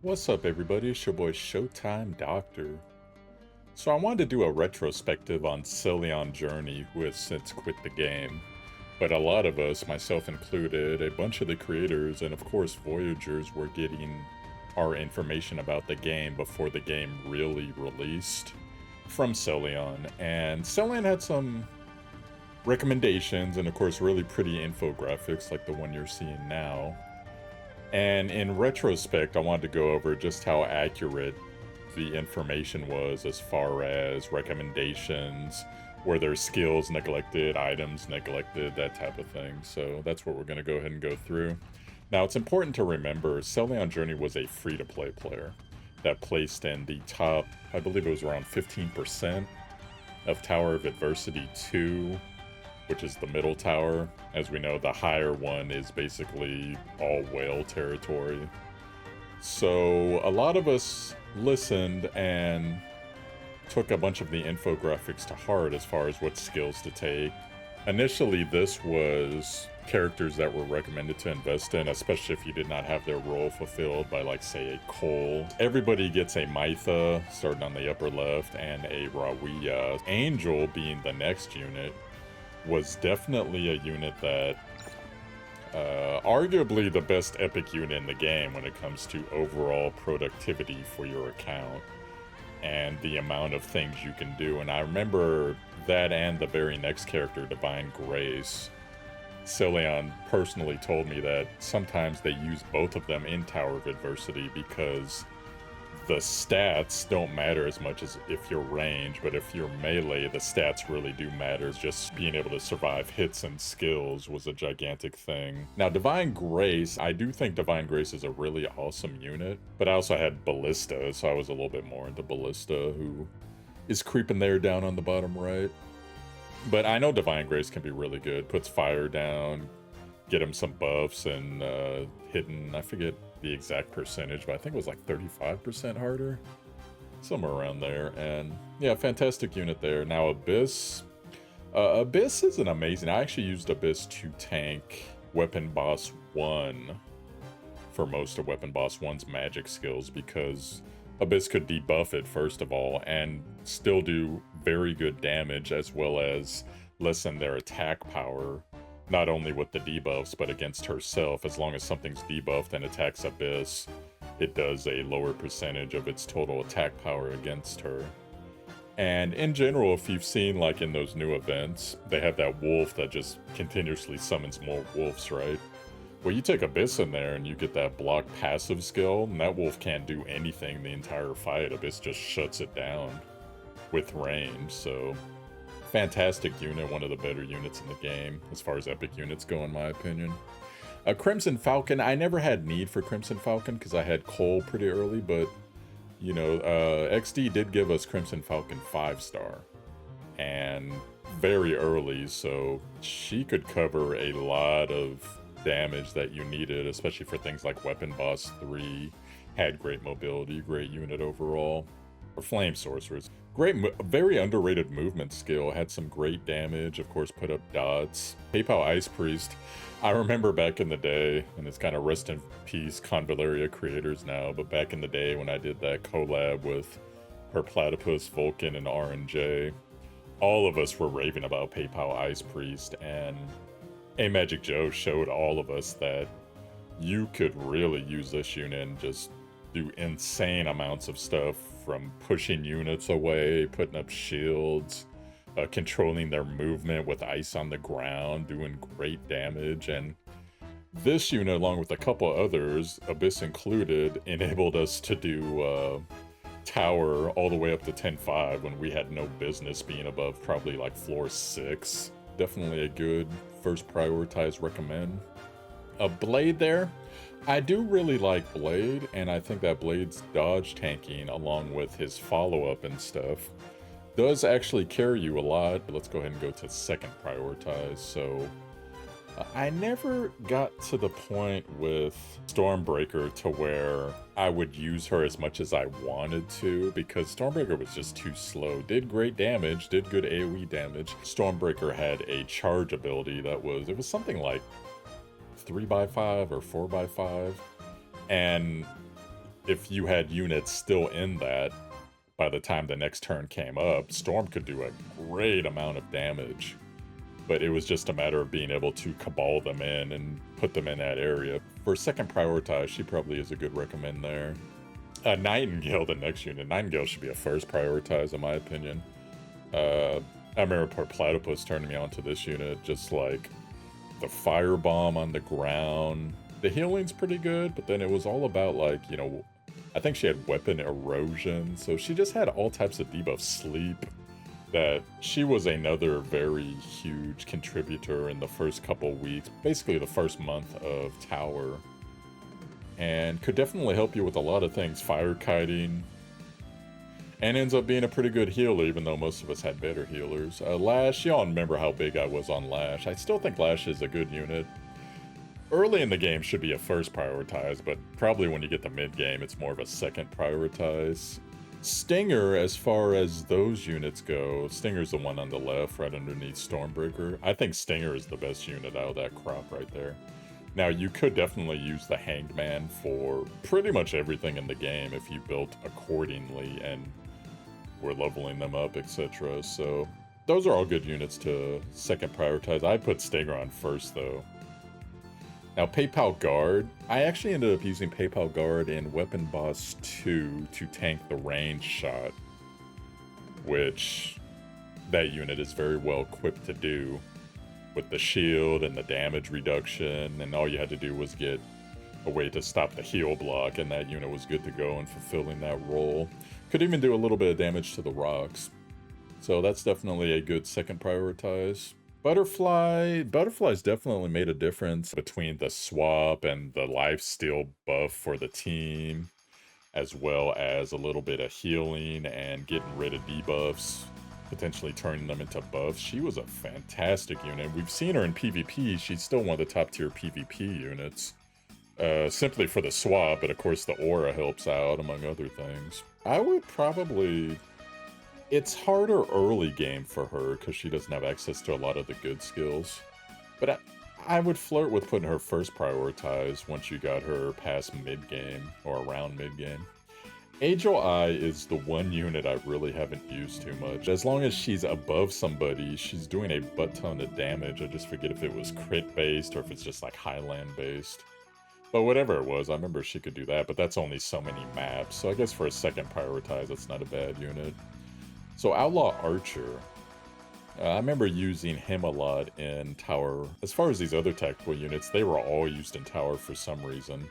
What's up, everybody? It's your boy Showtime Doctor. So I wanted to do a retrospective on CelionJourney, who has since quit the game. But a lot of us, myself included, a bunch of the creators, and of course Voyagers, were getting our information about the game before the game really released from Celion. And Celion had some recommendations and of course really pretty infographics like the one you're seeing now. And in retrospect, I wanted to go over just how accurate the information was as far as recommendations, were there skills neglected, items neglected, that type of thing. So that's what we're going to go ahead and go through. Now, it's important to remember, CelionJourney was a free-to-play player that placed in the top, I believe it was around 15% of Tower of Adversity 2, which is the middle tower. As we know, the higher one is basically all whale territory. So a lot of us listened and took a bunch of the infographics to heart as far as what skills to take. Initially, this was characters that were recommended to invest in, especially if you did not have their role fulfilled by, like, say, a Cole. Everybody gets a Mytha, starting on the upper left, and a Rawiya. Angel, being the next unit, was definitely a unit that arguably the best epic unit in the game when it comes to overall productivity for your account and the amount of things you can do. And I remember that and the very next character, Divine Grace. Celion personally told me that sometimes they use both of them in Tower of Adversity because the stats don't matter as much as if you're range, but if you're melee, the stats really do matter. Just being able to survive hits and skills was a gigantic thing. Now, Divine Grace, I do think Divine Grace is a really awesome unit, but I also had Ballista, so I was a little bit more into Ballista, who is creeping there down on the bottom right. But I know Divine Grace can be really good. Puts fire down, get him some buffs, and hitting, I forget the exact percentage, but I think it was like 35% harder, somewhere around there. And yeah, fantastic unit there. Now Abyss, Abyss is an amazing. I actually used Abyss to tank Weapon Boss 1 for most of Weapon Boss 1's magic skills because Abyss could debuff it first of all and still do very good damage, as well as lessen their attack power, not only with the debuffs, but against herself. As long as something's debuffed and attacks Abyss, it does a lower percentage of its total attack power against her. And in general, if you've seen, like, in those new events, they have that wolf that just continuously summons more wolves, right? Well, you take Abyss in there and you get that block passive skill, and that wolf can't do anything the entire fight. Abyss just shuts it down with range, so fantastic unit, one of the better units in the game, as far as epic units go, in my opinion. Crimson Falcon, I never had need for Crimson Falcon because I had Cole pretty early, but, you know, XD did give us Crimson Falcon 5-star, and very early, so she could cover a lot of damage that you needed, especially for things like Weapon Boss 3, had great mobility, great unit overall. Or Flame Sorcerers. Great, very underrated movement skill, had some great damage, of course put up dots. PayPal Ice Priest, I remember back in the day, and it's kind of rest in peace Convallaria creators now, but back in the day when I did that collab with her Platypus, Vulcan, and RNJ, all of us were raving about PayPal Ice Priest, and A Magic Joe showed all of us that you could really use this unit and just do insane amounts of stuff, from pushing units away, putting up shields, controlling their movement with ice on the ground, doing great damage. And this unit, along with a couple others, Abyss included, enabled us to do tower all the way up to 10-5 when we had no business being above probably like floor 6. Definitely a good first prioritize recommend. A Blade there. I do really like Blade, and I think that Blade's dodge tanking, along with his follow-up and stuff, does actually carry you a lot. Let's go ahead and go to second prioritize. So I never got to the point with Stormbreaker to where I would use her as much as I wanted to, because Stormbreaker was just too slow. Did great damage, did good AoE damage. Stormbreaker had a charge ability that was, it was something like 3x5 or 4x5, and if you had units still in that, by the time the next turn came up, Storm could do a great amount of damage. But it was just a matter of being able to cabal them in and put them in that area. For second prioritize, she probably is a good recommend there. Nightingale, the next unit. Nightingale should be a first prioritize, in my opinion. I remember poor Platypus turning me on to this unit, just like the firebomb on the ground. The healing's pretty good, but then it was all about, like, you know, I think she had weapon erosion, so she just had all types of debuff. Sleep, that she was another very huge contributor in the first couple weeks, basically the first month of Tower, and could definitely help you with a lot of things. Fire kiting, and ends up being a pretty good healer, even though most of us had better healers. Lash, y'all remember how big I was on Lash. I still think Lash is a good unit. Early in the game should be a first prioritize, but probably when you get to mid-game, it's more of a second prioritize. Stinger, as far as those units go, Stinger's the one on the left, right underneath Stormbreaker. I think Stinger is the best unit out of that crop right there. Now, you could definitely use the Hanged Man for pretty much everything in the game if you built accordingly and were leveling them up, etc. So, those are all good units to second prioritize. I put Stinger on first, though. Now, PayPal Guard. I actually ended up using PayPal Guard in Weapon Boss 2 to tank the range shot, which that unit is very well equipped to do with the shield and the damage reduction, and all you had to do was get a way to stop the heal block, and that unit was good to go in fulfilling that role. Could even do a little bit of damage to the rocks. So that's definitely a good second prioritize. Butterfly's definitely made a difference between the swap and the lifesteal buff for the team, as well as a little bit of healing and getting rid of debuffs, potentially turning them into buffs. She was a fantastic unit. We've seen her in PvP. She's still one of the top tier PvP units. Simply for the swap, but of course the aura helps out, among other things. I would probably... It's harder early game for her because she doesn't have access to a lot of the good skills. But I would flirt with putting her first prioritize once you got her past mid-game or around mid-game. Angel Eye is the one unit I really haven't used too much. As long as she's above somebody, she's doing a butt ton of damage. I just forget if it was crit-based or if it's just like Highland-based. But whatever it was, I remember she could do that, but that's only so many maps. So I guess for a second prioritize, it's not a bad unit. So Outlaw Archer, I remember using him a lot in Tower. As far as these other tactical units, they were all used in Tower for some reason.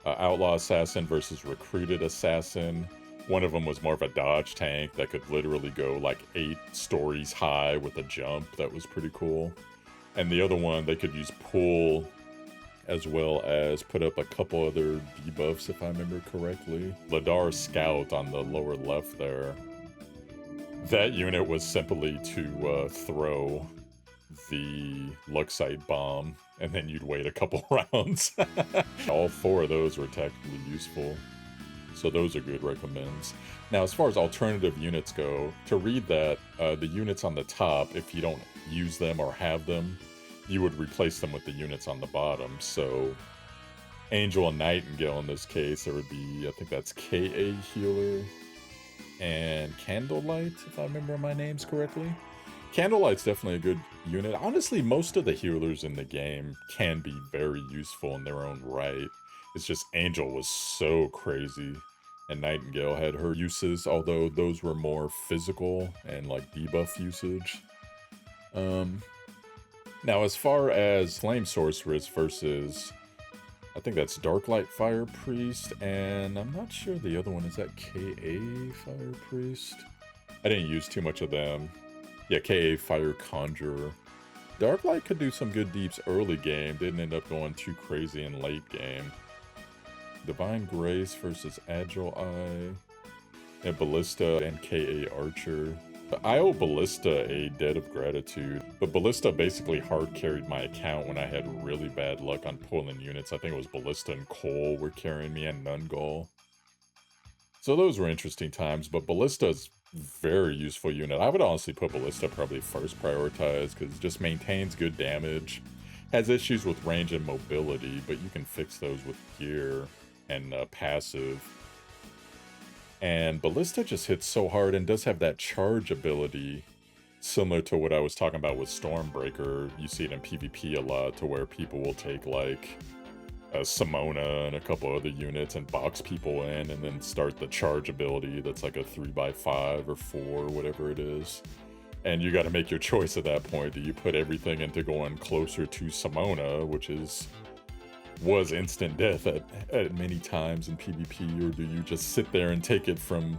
Outlaw Assassin versus Recruited Assassin. One of them was more of a dodge tank that could literally go like 8 stories high with a jump. That was pretty cool. And the other one, they could use pull as well as put up a couple other debuffs, if I remember correctly. Ladar Scout on the lower left there. That unit was simply to throw the Luxite bomb, and then you'd wait a couple rounds. All 4 of those were tactically useful, so those are good recommends. Now, as far as alternative units go, to read that, the units on the top, if you don't use them or have them, you would replace them with the units on the bottom. So, Angel and Nightingale in this case, there would be, I think that's KA Healer, and Candlelight, if I remember my names correctly. Candlelight's definitely a good unit. Honestly, most of the healers in the game can be very useful in their own right. It's just Angel was so crazy, and Nightingale had her uses, although those were more physical and like debuff usage. Now, as far as Flame Sorceress versus... I think that's Darklight Fire Priest, and I'm not sure the other one. Is that KA Fire Priest? I didn't use too much of them. Yeah, KA Fire Conjurer. Darklight could do some good deeps early game. Didn't end up going too crazy in late game. Divine Grace versus Agile Eye. And Ballista and KA Archer. I owe Ballista a debt of gratitude, but Ballista basically hard carried my account when I had really bad luck on pulling units. I think it was Ballista and Cole were carrying me, and Nungol. So those were interesting times, but Ballista's very useful unit. I would honestly put Ballista probably first prioritize, because it just maintains good damage. Has issues with range and mobility, but you can fix those with gear and passive. And Ballista just hits so hard and does have that charge ability, similar to what I was talking about with Stormbreaker. You see it in PvP a lot, to where people will take like Simona and a couple other units and box people in, and then start the charge ability that's like a 3x5 or 4, whatever it is. And you got to make your choice at that point. Do you put everything into going closer to Simona, which was instant death at many times in PvP, or do you just sit there and take it from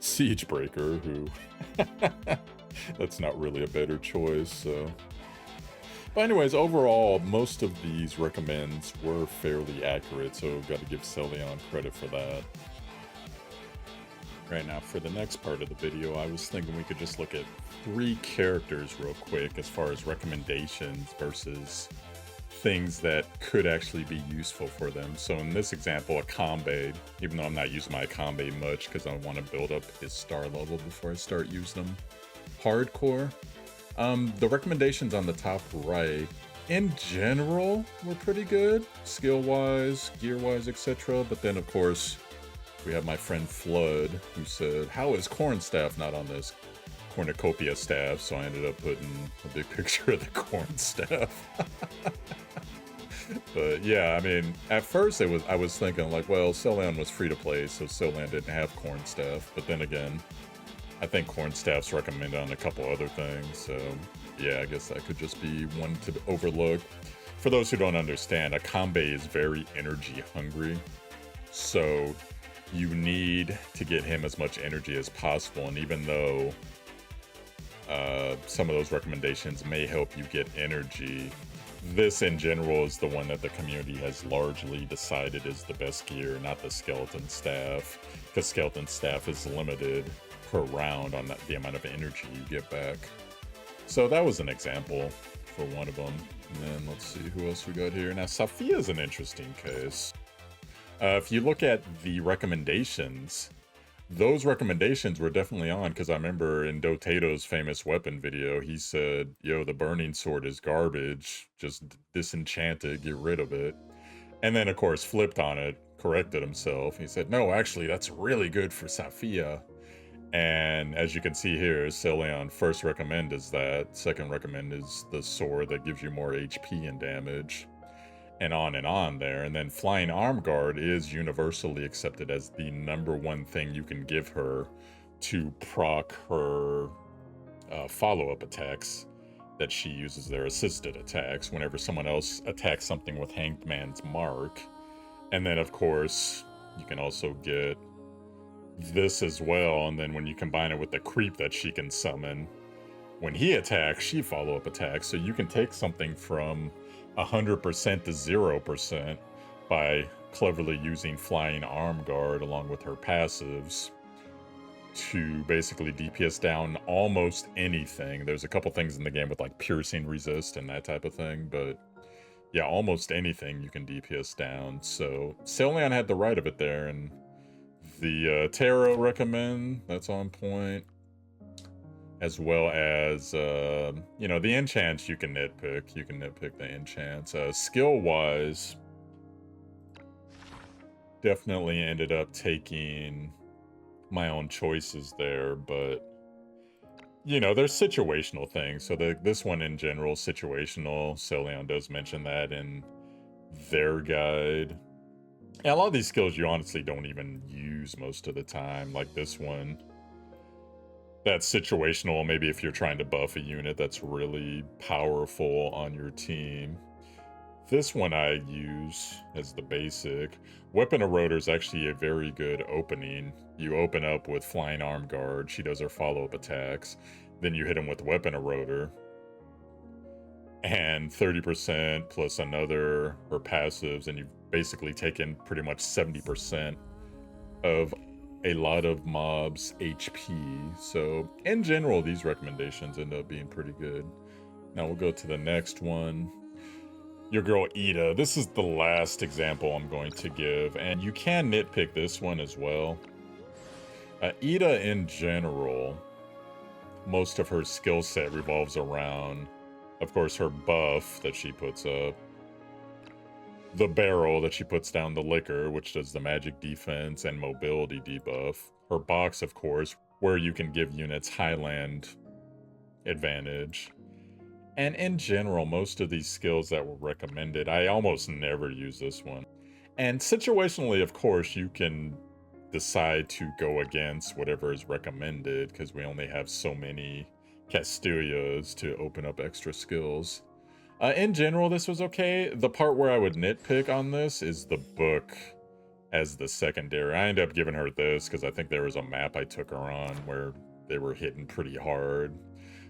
Siegebreaker, who that's not really a better choice, so. But anyways, overall, most of these recommends were fairly accurate, so got to give Celion credit for that. Right now, for the next part of the video, I was thinking we could just look at 3 characters real quick as far as recommendations versus things that could actually be useful for them. So in this example, a Akambe, even though I'm not using my Akambe much because I want to build up his star level before I start using them hardcore. The recommendations on the top right, in general, were pretty good, skill-wise, gear-wise, etc. But then, of course, we have my friend Flood, who said, how is Cornstaff not on this cornucopia staff? So I ended up putting a big picture of the Cornstaff. But yeah, I mean, at first I was thinking like, well, Celion was free to play, so Celion didn't have Cornstaff. But then again, I think Cornstaff's recommended on a couple other things, so yeah, I guess that could just be one to overlook. For those who don't understand, Akambe is very energy hungry, so you need to get him as much energy as possible, and even though some of those recommendations may help you get energy, this in general is the one that the community has largely decided is the best gear, not the skeleton staff, because skeleton staff is limited per round on the amount of energy you get back. So that was an example for one of them. And then let's see who else we got here. Now, Safiya is an interesting case. If you look at the recommendations, those recommendations were definitely on, because I remember in Dotato's famous weapon video, he said, yo, the burning sword is garbage, just disenchant it, get rid of it. And then, of course, flipped on it, corrected himself. He said, no, actually, that's really good for Safiya. And as you can see here, Celion first recommend is that, second recommend is the sword that gives you more HP and damage, and on there. And then Flying Arm Guard is universally accepted as the #1 thing you can give her to proc her follow-up attacks that she uses, their assisted attacks, whenever someone else attacks something with Hanged Man's Mark. And then, of course, you can also get this as well, and then when you combine it with the creep that she can summon, when he attacks, she follow-up attacks, so you can take something from 100% to 0% by cleverly using Flying Arm Guard along with her passives to basically DPS down almost anything. There's a couple things in the game with like piercing resist and that type of thing, but yeah, almost anything you can DPS down. So Celion had the right of it there, and the tarot recommend, that's on point, as well as you know, the enchants you can nitpick the enchants. Skill wise, definitely ended up taking my own choices there, but you know, there's situational things. So this one in general, situational. Celion does mention that in their guide. And a lot of these skills you honestly don't even use most of the time, like this one. That's situational, maybe if you're trying to buff a unit that's really powerful on your team. This one I use as the basic. Weapon Eroder is actually a very good opening. You open up with Flying Arm Guard, she does her follow-up attacks, then you hit him with Weapon Eroder, and 30% plus another, her passives, and you've basically taken pretty much 70% of a lot of mobs' HP. So in general, these recommendations end up being pretty good. Now we'll go to the next one. Your girl Ida. This is the last example I'm going to give, and you can nitpick this one as well. Ida in general, most of her skill set revolves around, of course, her buff that she puts up, the barrel that she puts down the liquor, which does the magic defense and mobility debuff, her box, of course, where you can give units highland advantage. And in general, most of these skills that were recommended, I almost never use this one. And situationally, of course, you can decide to go against whatever is recommended, because we only have so many Castillas to open up extra skills. In general, this was okay. The part where I would nitpick on this is the book as the secondary. I ended up giving her this because I think there was a map I took her on where they were hitting pretty hard.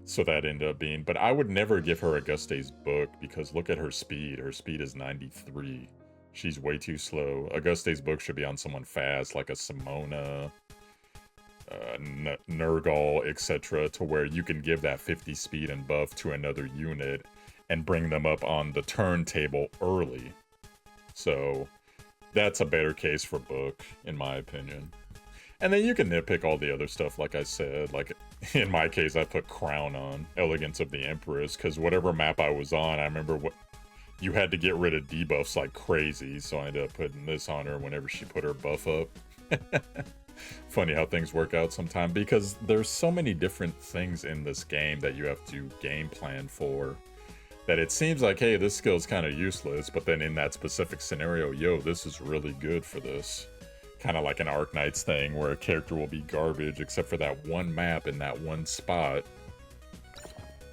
So that ended up being, but I would never give her Auguste's book because look at her speed. Her speed is 93. She's way too slow. Auguste's book should be on someone fast, like a Simona, Nurgle, etc., to where you can give that 50 speed and buff to another unit and bring them up on the turntable early. So that's a better case for book, in my opinion. And then you can nitpick all the other stuff, like I said. Like, in my case, I put Crown on, Elegance of the Empress, because whatever map I was on, I remember you had to get rid of debuffs like crazy, so I ended up putting this on her whenever she put her buff up. Funny how things work out sometimes, because there's so many different things in this game that you have to game plan for, that it seems like, hey, this skill is kind of useless, but then in that specific scenario, yo, this is really good for this. Kind of like an Arknights thing, where a character will be garbage except for that one map in that one spot.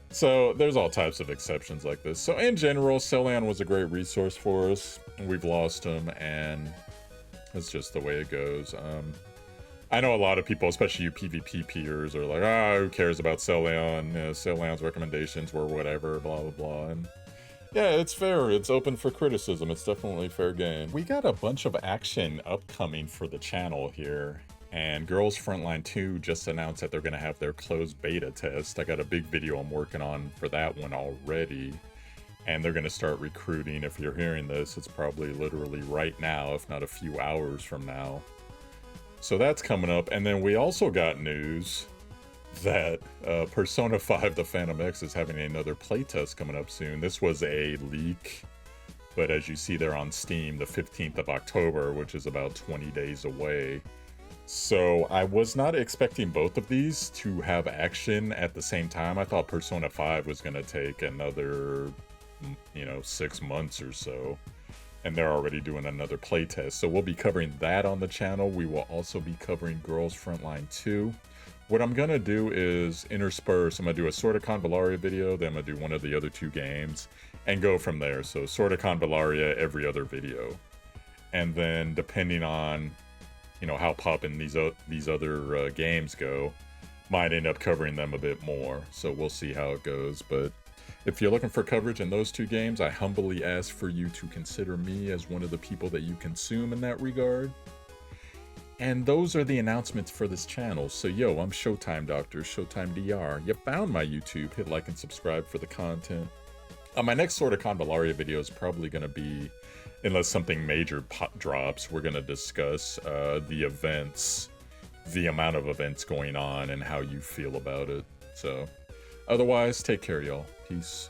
So there's all types of exceptions like this. So in general, Celion was a great resource for us. We've lost him, and it's just the way it goes. I know a lot of people, especially you PvP peers, are like, ah, who cares about Celion? You know, Celion's recommendations were whatever, blah, blah, blah. And yeah, it's fair. It's open for criticism. It's definitely fair game. We got a bunch of action upcoming for the channel here. And Girls Frontline 2 just announced that they're going to have their closed beta test. I got a big video I'm working on for that one already. And they're going to start recruiting. If you're hearing this, it's probably literally right now, if not a few hours from now. So that's coming up. And then we also got news that Persona 5 The Phantom X is having another playtest coming up soon. This was a leak, but as you see there on Steam, the 15th of October, which is about 20 days away. So I was not expecting both of these to have action at the same time. I thought Persona 5 was going to take another, 6 months or so. And they're already doing another playtest. So we'll be covering that on the channel. We will also be covering Girls Frontline 2. What I'm going to do is intersperse. I'm going to do a Sword of Convallaria video, then I'm going to do one of the other two games, and go from there. So Sword of Convallaria every other video. And then depending on, how poppin' these other games go, might end up covering them a bit more. So we'll see how it goes. But if you're looking for coverage in those two games, I humbly ask for you to consider me as one of the people that you consume in that regard. And those are the announcements for this channel. So yo, I'm Showtime Doctor, Showtime DR. You found my YouTube, hit like and subscribe for the content. My next Sword of Convallaria video is probably going to be, unless something major drops, we're going to discuss the events, the amount of events going on, and how you feel about it. So otherwise, take care, y'all. Peace.